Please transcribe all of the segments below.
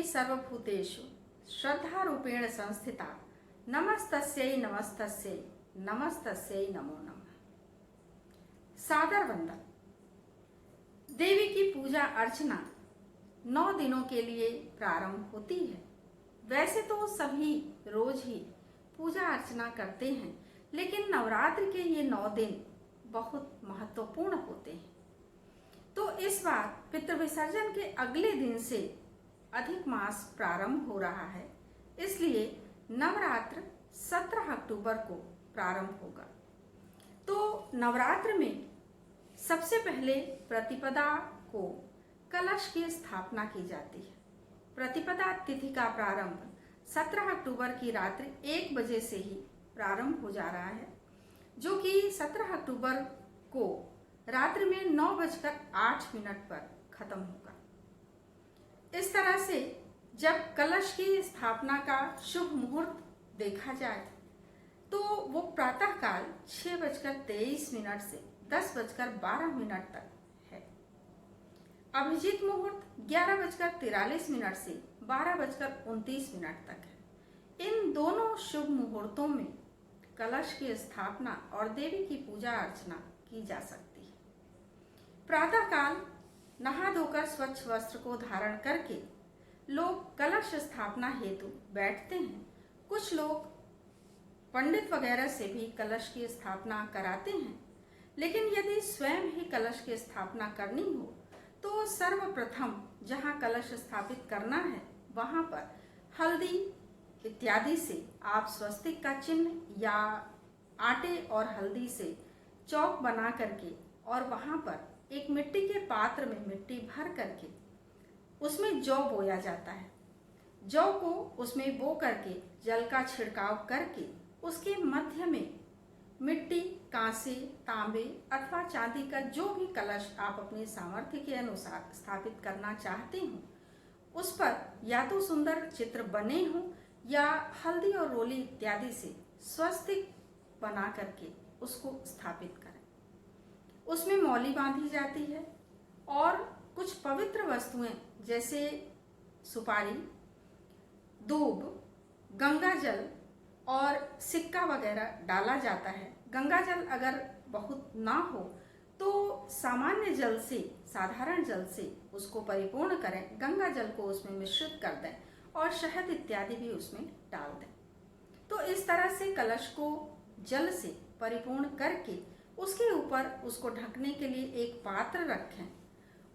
सर्वभूतेषु श्रद्धारूपेण संस्थिता नमस्तस्यै नमस्तस्यै नमस्तस्यै नमो नमः। सादर वंदन। देवी की पूजा अर्चना 9 दिनों के लिए प्रारंभ होती है। वैसे तो सभी रोज ही पूजा अर्चना करते हैं, लेकिन नवरात्र के ये 9 दिन बहुत महत्वपूर्ण होते हैं। तो इस बार पितृविसर्जन के अगले दिन से अधिक मास प्रारंभ हो रहा है, इसलिए नवरात्र 17 अक्टूबर को प्रारंभ होगा। तो नवरात्र में सबसे पहले प्रतिपदा को कलश की स्थापना की जाती है। प्रतिपदा तिथि का प्रारंभ 17 अक्टूबर की रात्रि 1 बजे से ही प्रारंभ हो जा रहा है, जो कि 17 अक्टूबर को रात्रि में 9:08 पर खत्म होगा। इस तरह से जब कलश की स्थापना का शुभ मुहूर्त देखा जाए तो वो प्रातः काल 6:23 से 10:12 तक है। अभिजीत मुहूर्त 11:43 से 12:29 तक है। इन दोनों शुभ मुहूर्तों में कलश की स्थापना और देवी की पूजा अर्चना की जा सकती है। प्रातः काल नहा धोकर स्वच्छ वस्त्र को धारण करके लोग कलश स्थापना हेतु बैठते हैं। कुछ लोग पंडित वगैरह से भी कलश की स्थापना कराते हैं, लेकिन यदि स्वयं ही कलश की स्थापना करनी हो तो सर्वप्रथम जहां कलश स्थापित करना है वहां पर हल्दी इत्यादि से आप स्वस्तिक का चिन्ह या आटे और हल्दी से चौक बना करके और वहां पर एक मिट्टी के पात्र में मिट्टी भर करके उसमें जौ बोया जाता है। जौ को उसमें बो करके जल का छिड़काव करके उसके मध्य में मिट्टी, कांसे, तांबे अथवा चांदी का जो भी कलश आप अपने सामर्थ्य के अनुसार स्थापित करना चाहते हो, उस पर या तो सुंदर चित्र बने हो या हल्दी और रोली इत्यादि से स्वस्तिक बना करके उसको स्थापित करें। उसमें मौली बांधी जाती है और कुछ पवित्र वस्तुएं जैसे सुपारी, दूब, गंगा जल और सिक्का वगैरह डाला जाता है। गंगा जल अगर बहुत ना हो तो सामान्य जल से, साधारण जल से उसको परिपूर्ण करें, गंगा जल को उसमें मिश्रित कर दें और शहद इत्यादि भी उसमें डाल दें। तो इस तरह से कलश को जल से परिपूर्ण करके उसके ऊपर उसको ढकने के लिए एक पात्र रखें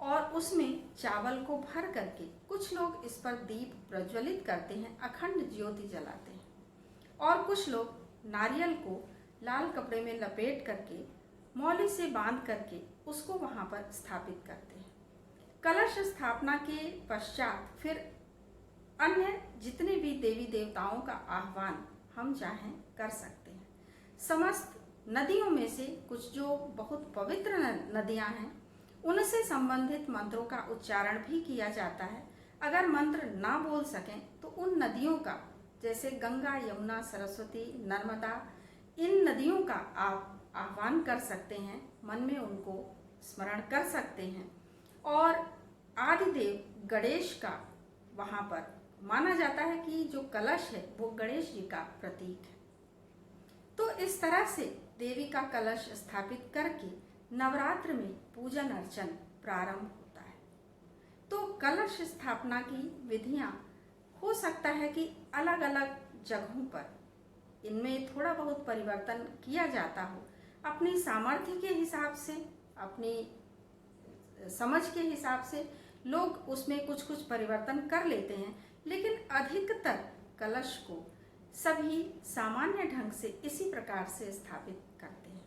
और उसमें चावल को भर करके कुछ लोग इस पर दीप प्रज्वलित करते हैं, अखंड ज्योति जलाते हैं, और कुछ लोग नारियल को लाल कपड़े में लपेट करके मौली से बांध करके उसको वहां पर स्थापित करते हैं। कलश स्थापना के पश्चात फिर अन्य जितने भी देवी देवताओं का आह्वान हम चाहें कर सकते हैं। समस्त नदियों में से कुछ जो बहुत पवित्र नदियां हैं उनसे संबंधित मंत्रों का उच्चारण भी किया जाता है। अगर मंत्र ना बोल सकें तो उन नदियों का, जैसे गंगा, यमुना, सरस्वती, नर्मदा, इन नदियों का आप आह्वान कर सकते हैं, मन में उनको स्मरण कर सकते हैं। और आदिदेव गणेश का वहां पर माना जाता है कि जो कलश है वो गणेश जी का प्रतीक है। तो इस तरह से देवी का कलश स्थापित करके नवरात्र में पूजन अर्चन प्रारंभ होता है। तो कलश स्थापना की विधियां हो सकता है कि अलग अलग जगहों पर इनमें थोड़ा बहुत परिवर्तन किया जाता हो। अपनी सामर्थ्य के हिसाब से, अपनी समझ के हिसाब से लोग उसमें कुछ कुछ परिवर्तन कर लेते हैं, लेकिन अधिकतर कलश को सभी सामान्य ढंग से इसी प्रकार से स्थापित करते हैं।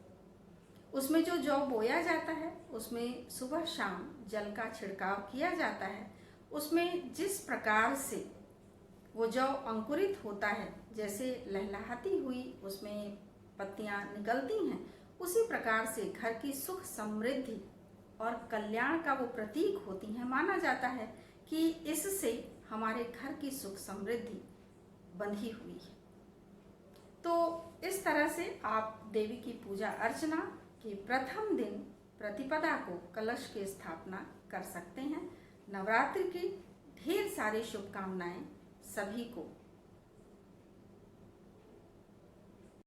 उसमें जो जौ बोया जाता है उसमें सुबह शाम जल का छिड़काव किया जाता है। उसमें जिस प्रकार से वो जौ अंकुरित होता है, जैसे लहलहाती हुई उसमें पत्तियां निकलती हैं, उसी प्रकार से घर की सुख समृद्धि और कल्याण का वो प्रतीक होती हैं। माना जाता है कि इससे हमारे घर की सुख समृद्धि बंधी हुई है। तो इस तरह से आप देवी की पूजा अर्चना के प्रथम दिन प्रतिपदा को कलश की स्थापना कर सकते हैं। नवरात्रि की ढेर सारी शुभकामनाएं सभी को।